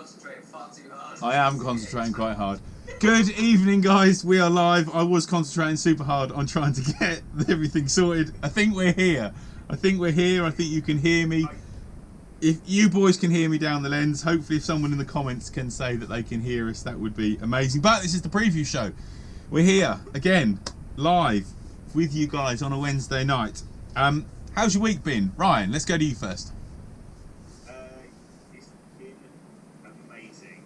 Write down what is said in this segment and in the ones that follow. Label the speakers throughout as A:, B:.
A: concentrating far too hard.
B: I am concentrating quite hard. Good evening, guys. We are live. I was concentrating super hard on trying to get everything sorted. I think we're here. I think you can hear me. If you boys can hear me down the lens, hopefully if someone in the comments can say that they can hear us, that would be amazing. But this is the preview show. We're here again, live with you guys on a Wednesday night. How's your week been? Ryan, let's go to you first.
C: It's been amazing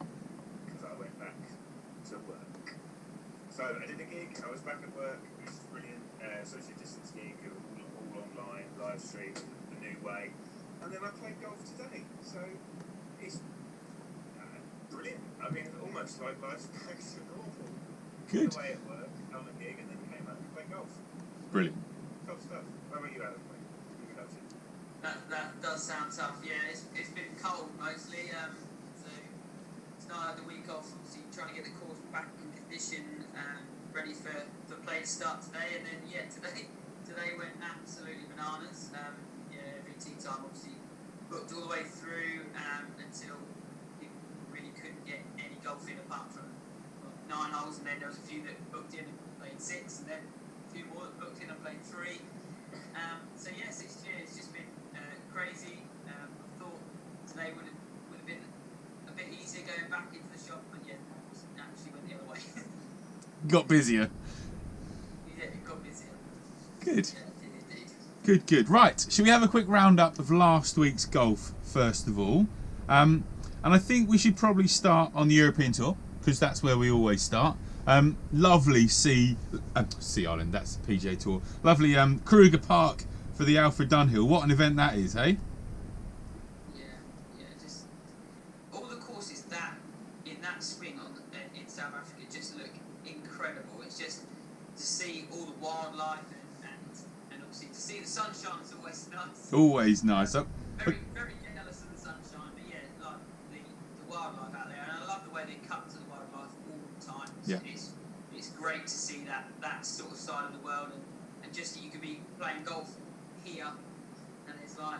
C: because I went back to work. So I did a gig, I was back at work, which is brilliant. Social distance gig, all online, live stream, the new way. And then I played golf today, so it's brilliant. I mean, almost like life's back to normal.
B: Good.
C: Away at work, on a gig, and then came out and played golf.
B: Brilliant.
C: Top stuff. How about you, Adam?
A: That does sound tough. Yeah, it's been cold mostly. So started the week off, obviously trying to get the course back in condition and ready for play to start today. And then today went absolutely bananas. Every tee time obviously booked all the way through until people really couldn't get any golf in apart from 9 holes, and then there was a few that booked in and played 6, and then a few more that booked in and played 3. So yes, it's just been crazy. I thought today would have been a bit easier going back into the shop, but yeah, it actually went the other way.
B: Got busier.
A: Yeah, it got busier.
B: Good.
A: Yeah, it did indeed.
B: Good. Right, shall we have a quick roundup of last week's golf first of all? And I think we should probably start on the European Tour, because that's where we always start. Lovely Sea Island, that's the PGA Tour. Lovely Kruger Park for the Alfred Dunhill. What an event that is, eh?
A: Yeah, just all the courses that in that swing in South Africa just look incredible. It's just to see all the wildlife and obviously to see the sunshine is always nice.
B: Always nice.
A: Very jealous of the sunshine, but yeah, like the wildlife out there, and I love the way they cut to the wildlife all the time.
B: Yeah.
A: It's great to see that sort of side of the world, and just that you could be playing golf here, and it's like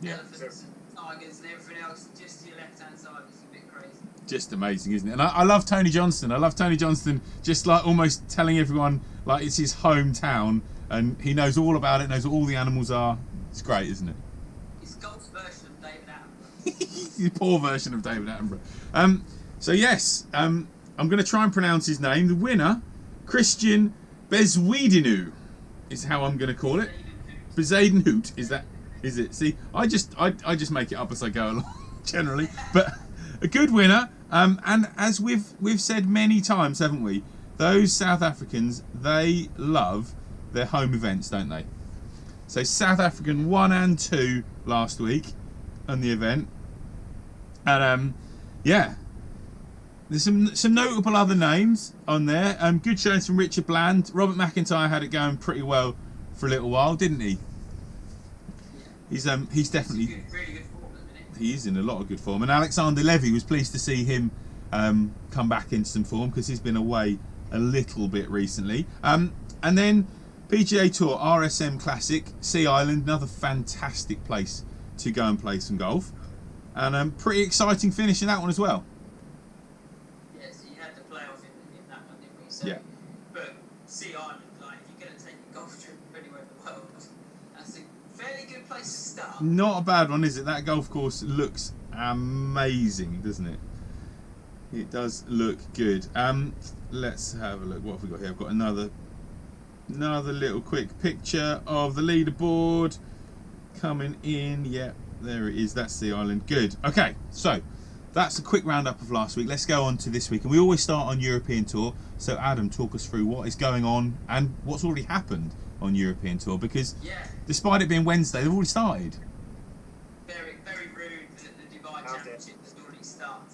A: elephants and tigers and everything else just to your left hand side. It's a bit crazy.
B: Just amazing, isn't it? And I love Tony Johnston. I love Tony Johnston just like almost telling everyone like it's his hometown, and he knows all about it, knows what all the animals are. It's great, isn't it?
A: It's golf's version of David Attenborough.
B: The poor version of David Attenborough. So yes, I'm going to try and pronounce his name. The winner, Christian Bezwiedinu, is how I'm going to call it. Bezuidenhout, is it? See, I just make it up as I go along generally, but a good winner. And as we've said many times, haven't we? Those South Africans, they love their home events, don't they? So South African 1 and 2 last week on the event, and there's some notable other names on there. Good showings from Richard Bland. Robert McIntyre had it going pretty well for a little while, didn't he? He's definitely
A: really good form at the minute.
B: He is in a lot of good form. And Alexander Levy was pleased to see him come back into some form because he's been away a little bit recently. And then PGA Tour RSM Classic, Sea Island, another fantastic place to go and play some golf. And pretty exciting finish in that one as well.
A: Yeah, so you had the playoff in that one, didn't we? So,
B: Yeah.
A: But Sea Island, like, if you're going to take a golf trip anywhere in the world, that's a fairly good place to start.
B: Not a bad one, is it? That golf course looks amazing, doesn't it? It does look good. Let's have a look. What have we got here? I've got another little quick picture of the leaderboard coming in. Yep, there it is. That's the island. Good. Okay, so that's a quick roundup of last week. Let's go on to this week, and we always start on European Tour. So Adam, talk us through what is going on and what's already happened on European Tour, because despite it being Wednesday, they've already started.
A: Very rude that the Dubai Championship has already started.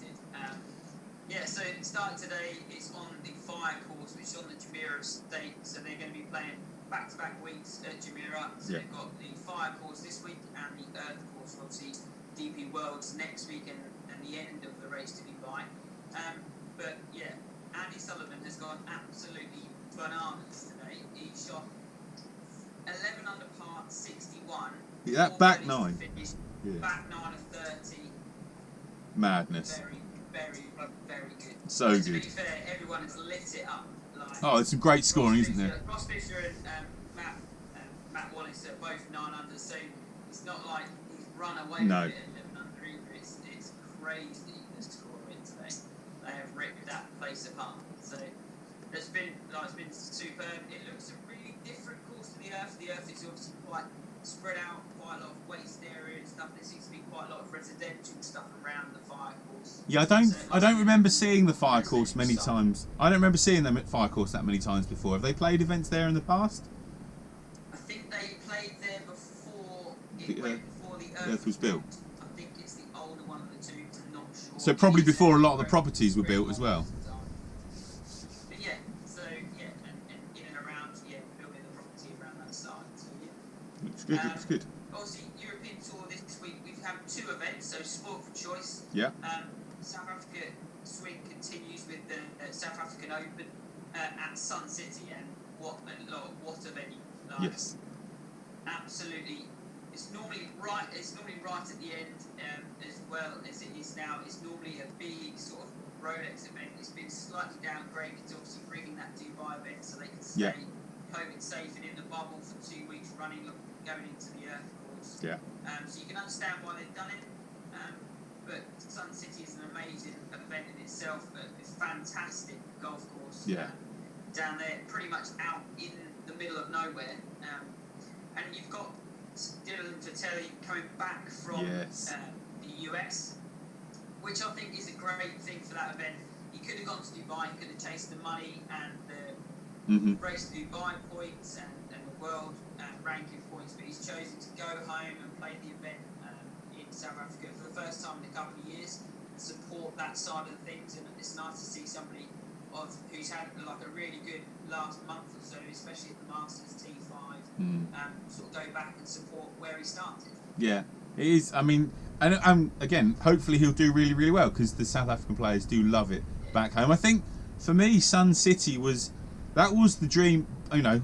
A: So it started today. It's on the Fire course, which is on the Jumeirah estate. So they're going to be playing back-to-back weeks at Jumeirah. So they've got the Fire course this week and the Earth course, obviously DP Worlds next week, and the end of the race to Dubai. But yeah, Andy Sullivan has gone absolutely bananas today. He shot 11 under par, 61.
B: Yeah, back 9.
A: Back 9 of 30.
B: Madness.
A: Very, very, very good.
B: So
A: To be
B: good.
A: fair, everyone has lit it up. Like,
B: Oh, there's some great scoring, isn't there?
A: Ross Fisher and Matt Wallace are both 9 under, so it's not like he's run away
B: No.
A: with it at 11 under either. It's crazy the scoring today. They have ripped that place apart. So it's been superb. It looks a really different course to the Earth. The Earth is obviously quite spread out, quite a lot of waste area and stuff. There seems to be quite a lot of residential stuff around the fire course.
B: Yeah, I don't remember seeing the fire course many times. I don't remember seeing them at fire course that many times before. Have they played events there in the past?
A: I think they played there before before the
B: Earth was built.
A: I think it's the older one of the two. I'm not sure.
B: So probably before a lot of the properties were built as well.
A: But yeah, so yeah, and in and around, building the property around that side. So yeah.
B: Looks good, looks good.
A: Obviously, European Tour this week, we've had 2 events, so sport for choice.
B: Yeah.
A: South Africa swing continues with the South African Open at Sun City, and what a venue! Like,
B: Yes.
A: Absolutely. It's normally right at the end, as well as it is now. It's normally a big sort of Rolex event. It's been slightly downgraded to obviously bringing that Dubai event so they can stay COVID safe and in the bubble for 2 weeks running, going into the Earth course.
B: Yeah.
A: So you can understand why they've done it. But Sun City is an amazing event in itself. A fantastic golf course.
B: Yeah.
A: Down there, pretty much out in the middle of nowhere. And you've got Dylan Fertelli coming back from the US, which I think is a great thing for that event. He could have gone to Dubai, he could have chased the money and the race to Dubai points and the world ranking points, but he's chosen to go home and play the event in South Africa for the first time in a couple of years and support that side of things. And it's nice to see somebody who's had like a really good last month or so, especially at the Masters T5, sort of go back and support where he started.
B: Yeah, it is. I mean, and again, hopefully he'll do really, really well because the South African players do love it back home. I think for me, Sun City was the dream. You know,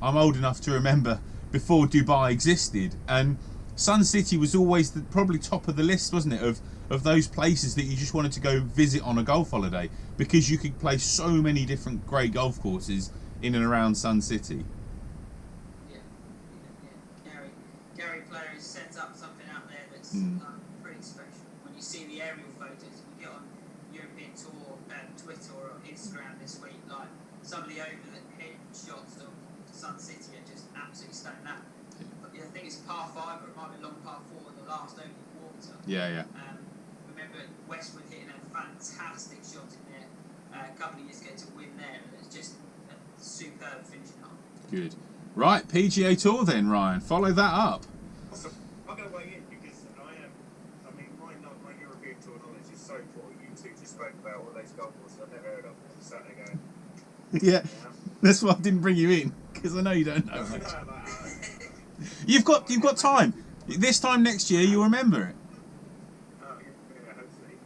B: I'm old enough to remember before Dubai existed, and Sun City was always probably top of the list, wasn't it, of those places that you just wanted to go visit on a golf holiday because you could play so many different great golf courses in and around Sun City.
A: Gary Player has set up something out there that's pretty special. When you see the aerial photos, you get on European Tour Twitter or Instagram this week, like some of the overhead shots of Sun City are just absolutely stunning. I think it's par 5 or it might be long par 4 in the last open quarter.
B: Yeah.
A: Remember Westwood hitting a fantastic shot in there a couple of years ago to win there, and it's just a superb finishing hole.
B: Good. Right, PGA Tour then, Ryan. Follow that up.
C: Awesome. I'm going to weigh in because my European Tour knowledge is so poor. You two just spoke about all those golf courses I've never heard of. I'm just sat there going,
B: Yeah, that's why I didn't bring you in because I know you don't know much. You've got time. This time next year, you'll remember it.
C: Yeah, hopefully.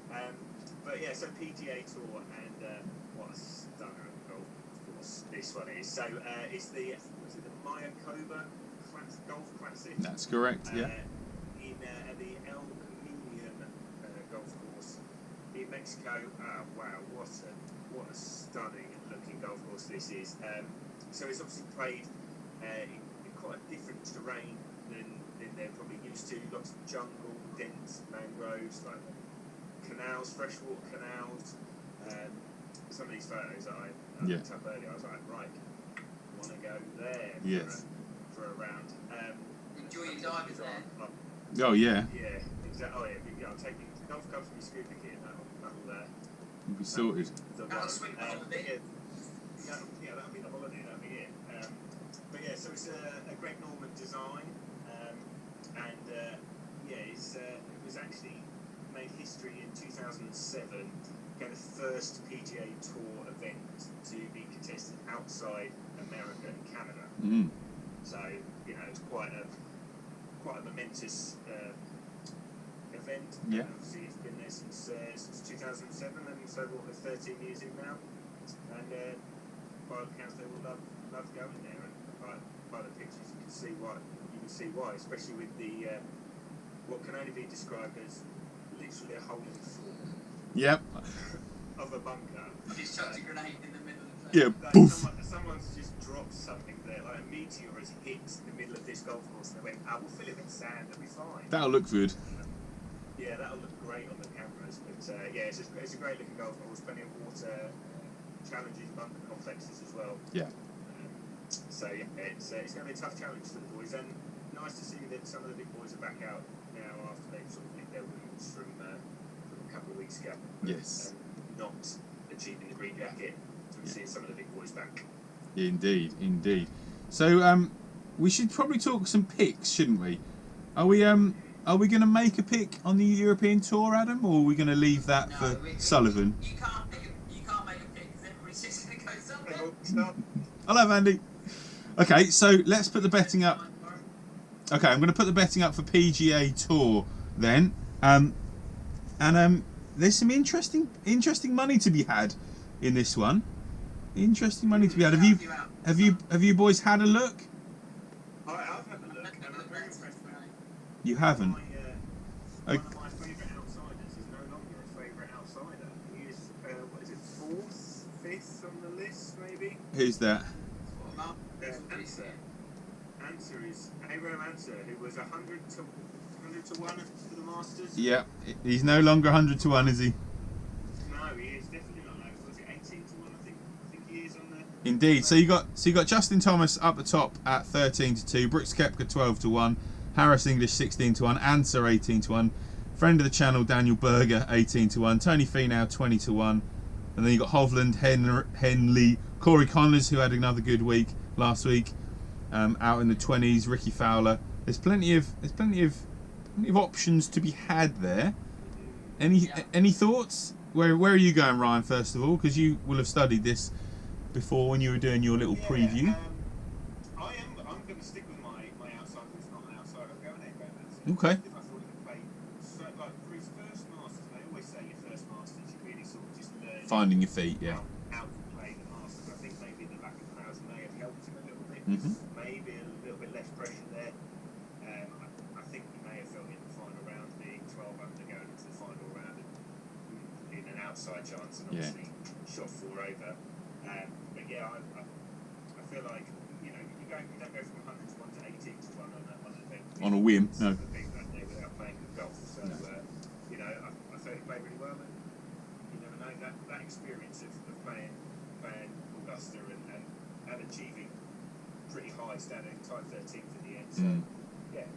C: But yeah, so PGA Tour and what a stunner of golf course this one is. So it's the Mayakoba Golf Classic.
B: That's correct. Yeah.
C: In the El Caminian golf course in Mexico. Wow, what a stunning looking golf course this is. So it's obviously played in quite different terrain than they're probably used to. Lots of jungle, dense mangroves, like canals, freshwater canals. Some of these photos that I looked up earlier, I was like, right, I want to go there for a round.
A: Enjoy your diving there.
B: Oh yeah.
C: Yeah, exactly. Oh yeah, I'm taking golf clubs for my scuba kit, and that'll
B: You'll be sorted.
A: That'll swing the holiday.
C: That'll be the holiday. That'll be it. But yeah, so it's a Greg Norman design, and it was actually made history in 2007. Became the first PGA Tour event to be contested outside America and Canada. So it's quite a momentous event.
B: Yeah.
C: Obviously, it's been there since 2007, and so we're 13 years in now. And by all accounts, they will love going there. And by the pictures, you can see why. Especially with the what can only be described as literally a hole in the floor
B: Yep.
C: of a bunker.
A: Just chucked a grenade in the middle of the
B: Yeah.
C: Like
B: Poof.
C: someone's just dropped something there, like a meteor has hit the middle of this golf course, and they went, "I will fill it with sand, it'll be fine."
B: That'll look good.
C: Yeah, that'll look great on the cameras. But yeah, it's a great looking golf course, plenty of water, challenging bunker complexes as well.
B: Yeah.
C: So yeah, it's going to be a tough challenge for the boys, and nice to see that some of the big boys are back out now after they've sort of licked their wounds from a couple of weeks ago.
B: Yes.
C: Not achieving the green jacket. So we're seeing some of the big boys back.
B: Indeed, indeed. So we should probably talk some picks, shouldn't we? Are we going to make a pick on the European Tour, Adam, or are we going to leave that for Sullivan?
A: You can't make a pick because everybody's just going to go somewhere.
C: Stop.
B: Hello, Andy. Okay, so let's put the betting up. Okay, I'm going to put the betting up for PGA Tour then, and there's some interesting money to be had in this one. Interesting money to be had. Have you boys had a look?
C: I've had a look, and I'm very impressed.
B: You haven't.
C: One of my favourite outsiders is no longer a favourite outsider. He is, what is it, 4th, 5th on the list, maybe?
B: Who's that?
C: Answer is Abraham Answer, who was 100 to 1 for the Masters.
B: Yeah, he's no longer 100 to 1, is he?
C: No, he is definitely not. Was it 18 to 1? I think he is on there.
B: Indeed. So you got Justin Thomas up the top at 13 to 2, Brooks Koepka 12 to 1, Harris English 16 to 1, Answer 18 to 1, friend of the channel Daniel Berger 18 to 1, Tony Finau 20 to 1, and then you got Hovland, Henley, Corey Connors, who had another good week last week, out in the 20s, Ricky Fowler. There's plenty of options to be had there. Any thoughts? Where are you going, Ryan? First of all, because you will have studied this before when you were doing your little preview.
C: I'm going to stick with my outsider. It's not an outsider. I'm going Abraham Answer.
B: Okay.
C: If I thought he could play, so, like for his first Masters, they always say your first Masters, you really sort of just learn
B: Finding your feet, yeah.
C: how to play the Masters. I think maybe the lack of crowds may have helped him a little bit.
B: Mhm.
C: Maybe a little bit less pressure there. I think he may have felt in the final round being 12 under going into the final round and in an outside chance and obviously shot 4 over. But yeah, I feel like you don't go from 100 to 1 to 18 to 1 on an event.
B: On a whim, no.
C: It's a big that day without playing good golf. So I thought he played really well. And you never know that experience of playing Augusta and achieving pretty high standing, tied 13th in the end. So yeah,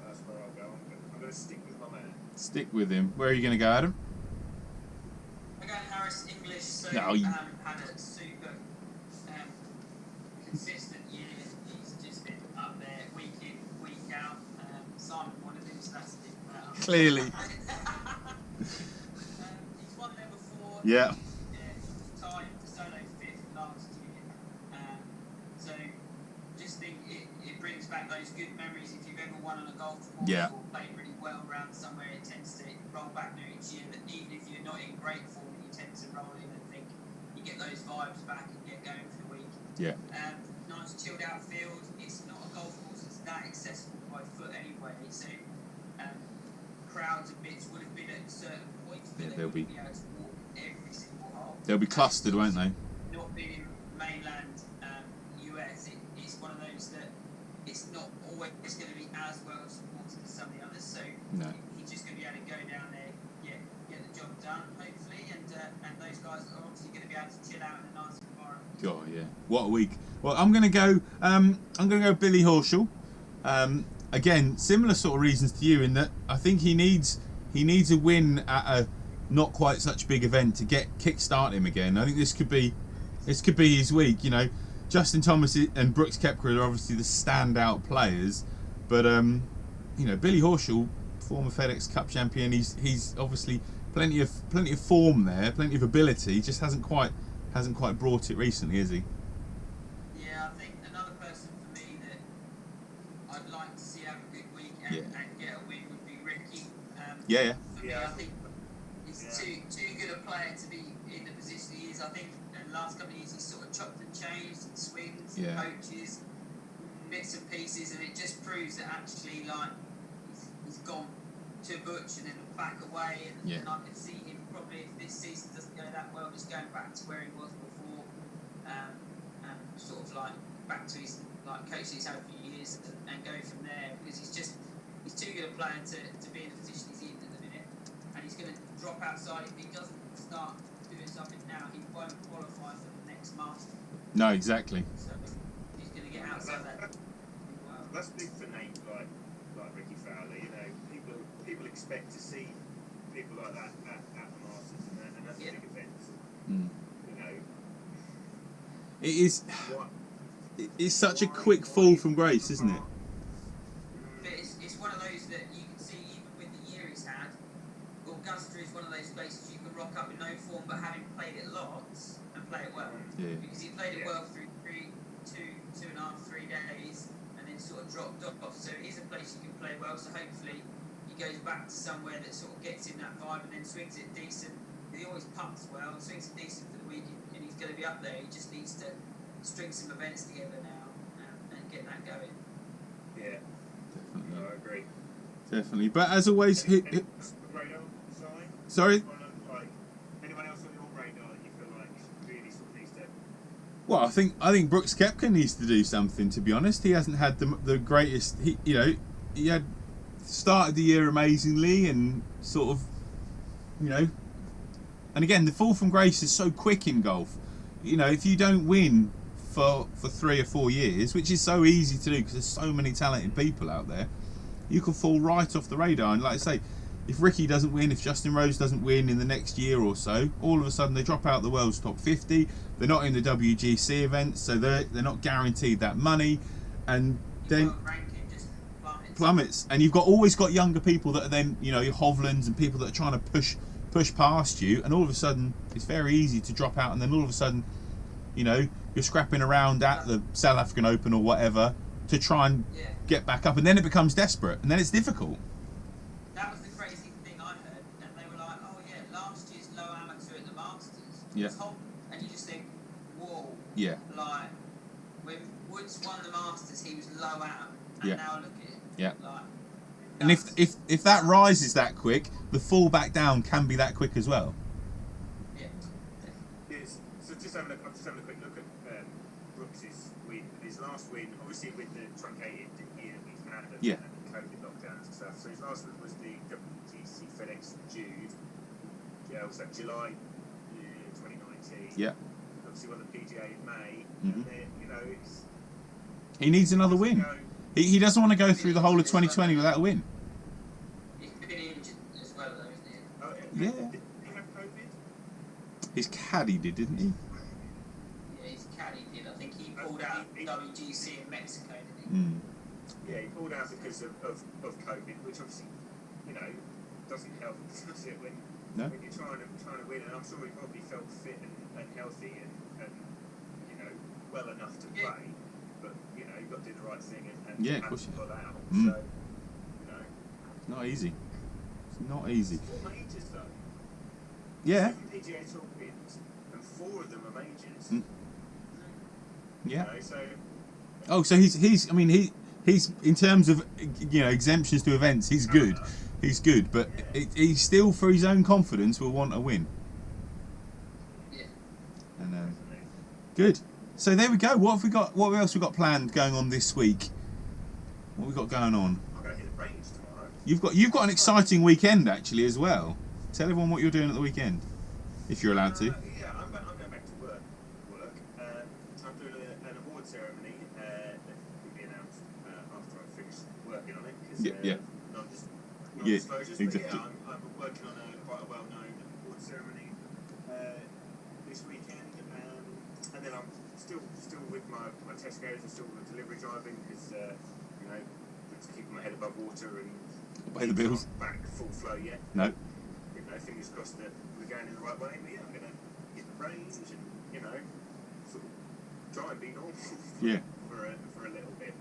C: that's where I'll go. I'm going to stick with my man.
B: Stick with him. Where are you going to go, Adam?
A: I'm going Harris English, so
B: No,
A: had a super consistent year. He's just been up there week in, week out. Simon wanted him, so that's a big matter.
B: Clearly.
A: He's won there before.
B: Yeah.
A: Tied for solo 5th last year. So just think it brings back those good memories. If you've ever won on a golf course or played really well around somewhere, it tends to roll back new each year. But even if you're not in great form, you tend to roll in and think you get those vibes back and get going for the week.
B: Yeah.
A: Nice chilled out field. It's not a golf course that's that accessible by foot anyway. So crowds and bits would have been at certain points, but they wouldn't be able to walk every single hole.
B: They'll be clustered, won't they?
A: Not being in mainland US, it's one of those that it's not always going to be as well supported as some of the others. So he's just going to be able to go down there, get the job done, hopefully, and those guys are obviously going to be able to chill out in a nice environment.
B: Oh yeah, what a week! Well, I'm going to go Billy Horschel. Again, similar sort of reasons to you in that I think he needs a win at a not quite such big event to kickstart him again. I think this could be his week. Justin Thomas and Brooks Koepka are obviously the standout players, but Billy Horschel, former FedEx Cup champion, he's obviously plenty of form there, plenty of ability. Just hasn't quite brought it recently, has he?
A: Yeah, I think another person for me that I'd like to see have a good week and get a win would be Ricky. For me, I think he's too good a player to be in the position he is. I think in the last couple of years he's sort of chopped and changed and swings and coaches, bits and pieces, and it just proves that actually he's gone to Butch and then back away, and,
B: Yeah.
A: and I could see him probably, if this season doesn't go that well, just going back to where he was before, and sort of like back to his like coach he's had a few years, and go from there, because he's too good a player to be in the position he's in at the minute, and he's going to drop outside if he doesn't start doing something now. He won't qualify for the next Master.
B: No, exactly.
A: So he's going to get outside that. Wow.
C: That's big for names like Ricky Fowler. You know, people expect to see people like that at the Masters, and that's a big event.
B: Mm.
C: You know,
B: It is.
C: what,
B: It's such a quick fall from grace, isn't it?
A: But it's one of those that you can see even with the year he's had. Augusta is one of those places you can rock up with no form, but having played it lots and play it well.
B: Yeah.
A: Because he played it well through 3 days, and then sort of dropped off. So it is a place you can play well. So hopefully he goes back to somewhere that sort of gets him that vibe and then swings it decent. He always putts well, swings it decent for the week, and he's going to be up there. He just needs to string some events together now and get that going.
C: yeah,
B: Definitely.
C: no, I agree.
B: Definitely. But as always,
C: Radar sign?
B: sorry.
C: Like anyone else on your radar that you feel like really sort of needs to?
B: Well, I think Brooks Koepka needs to do something. To be honest, he hasn't had the greatest. He had started the year amazingly and sort of, and again the fall from grace is so quick in golf. If you don't win for 3 or 4 years, which is so easy to do because there's so many talented people out there, you can fall right off the radar. And like I say, if Ricky doesn't win, if Justin Rose doesn't win in the next year or so, all of a sudden they drop out the world's top 50. They're not in the WGC events, so they're not guaranteed that money, and then
A: Ranking just
B: plummets. And you've always got younger people that are then your Hovlands and people that are trying to push past you, and all of a sudden it's very easy to drop out, and then all of a sudden you're scrapping around at the South African Open or whatever to try and get back up, and then it becomes desperate, and then it's difficult.
A: That was the crazy thing I heard, and they were like, "Oh yeah, last year's low amateur at the Masters."
B: Yeah.
A: was Holt, and you just think, "Whoa!"
B: Yeah.
A: Like when Woods won the Masters, he was low am, and
B: Yeah.
A: now look at him.
B: Yeah.
A: Like,
B: And if that rises that quick, the fall back down can be that quick as well.
A: yeah,
C: Yes. So I'm just having a quick look at Brooks's win. His last win, obviously with the truncated year we've had and the COVID lockdowns and stuff. So his last win was the WGC FedEx Jude. Yeah, was that July 2019?
B: Yeah.
C: Obviously won the PGA in May.
B: Mhm.
C: And then, it's...
B: He needs another win. He doesn't want to go through the whole of 2020 without a win.
A: he's been injured as well, though, isn't he?
C: Oh,
B: Yeah.
C: Did he have COVID?
B: His caddy did, didn't he?
A: Yeah, his caddy did. I think he pulled out WGC in Mexico, didn't he?
B: Mm.
C: Yeah, he pulled out because of COVID, which obviously, doesn't help, does it, when you're trying to win. And I'm sure he probably felt fit and healthy and well enough to play. But, you've got to do the right thing and
B: Yeah, of course you
C: pull out.
B: Mm.
C: So,
B: It's not easy. It's not easy.
C: 4 majors, though.
B: Yeah.
C: 7 PGA Tour wins, and 4 of them are majors.
B: Mm. Yeah.
C: So...
B: Oh, so he's in terms of exemptions to events, he's good. He's good, but he still, for his own confidence, will want a win.
A: Yeah.
B: And good. So there we go. What have we got? What else we got planned going on this week? What have we got going on?
C: I'm going to hit the range tomorrow.
B: You've got an exciting weekend actually as well. Tell everyone what you're doing at the weekend, if you're allowed to.
C: Yeah, I'm going back to work. I'm doing an award ceremony that will be announced after I finish working on it. Non-disclosures.
B: Exactly.
C: But yeah, I'm working on quite a well-known award ceremony this weekend, and then I'm still with my test goes and still delivery driving because just keeping my head above water and
B: Pay the bills.
C: Not back full flow yet.
B: No.
C: Fingers crossed that we're going in the right way. But yeah, I'm going to get the range and sort of try and be normal for a little bit,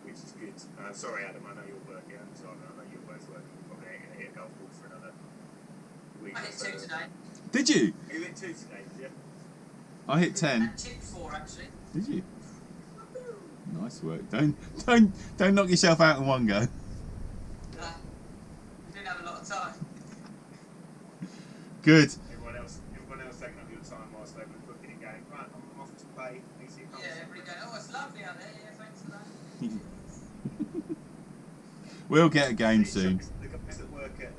C: which is good. Sorry, Adam, I know you're working. I know you're both working. We're probably going to hit a golf course for another week.
A: I hit 2 today.
B: Did you?
C: You hit 2 today, did you?
B: I hit 10.
A: And chipped 4 actually.
B: Did you? Nice work. Don't knock yourself out in one go. Good.
C: Everyone else taking up your time whilst they were booking and going, right, I'm off to play.
A: Yeah, everybody going, oh, it's lovely out there. Yeah, thanks for that.
B: We'll get a game soon.
C: The guys that work at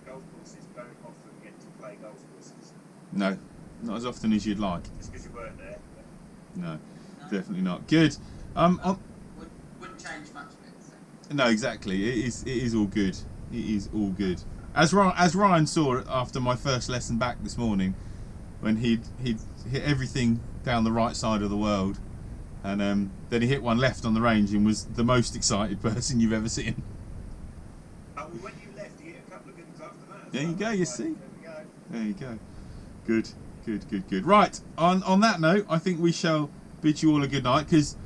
C: golf courses don't often get to play golf courses.
B: No, not as often as you'd like.
C: Just because you work there.
B: No, definitely not. Good.
A: Wouldn't change much of it. So.
B: No, exactly. It is all good. It is all good. As Ryan saw it after my first lesson back this morning, when he'd hit everything down the right side of the world, and then he hit one left on the range and was the most excited person you've ever seen.
C: Well, when you left, you hit a couple of good ones after that.
B: There you go. You see.
C: There we go.
B: There you go. Good. Right. On that note, I think we shall bid you all a good night, because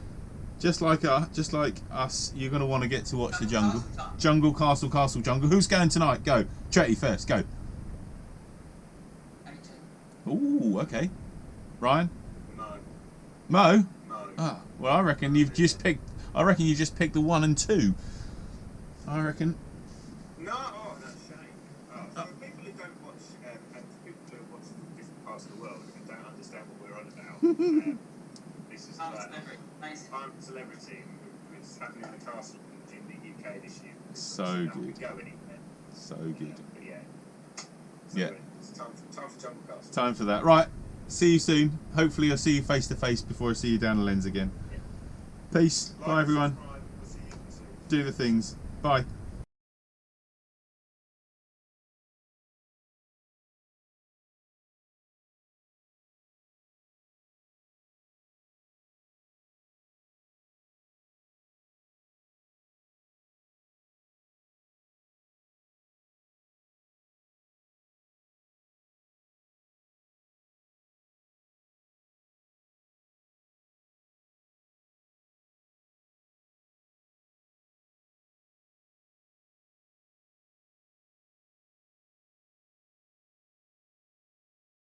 B: just like us, you're going to want to get to watch the jungle. Jungle, castle, jungle. Who's going tonight? Go. Tretty first. Go. Ooh, okay. Ryan?
C: No.
B: Mo?
C: No.
B: Ah, well, I reckon you just picked the 1 and 2. I reckon.
C: No, oh, no, shame. For people who don't watch, and for people who watch from different parts of the world and don't understand what we're on about, this is I'm a Celebrity, which is happening in the castle in the UK this year.
B: So good.
C: Go anywhere.
B: So good.
C: But yeah.
B: Yeah.
C: It's time for Jungle Castle.
B: Time for that. Right. See you soon. Hopefully I'll see you face to face before I see you down the lens again.
C: Yeah.
B: Peace. Bye everyone.
C: Subscribe. We'll see you soon.
B: Do the things. Bye.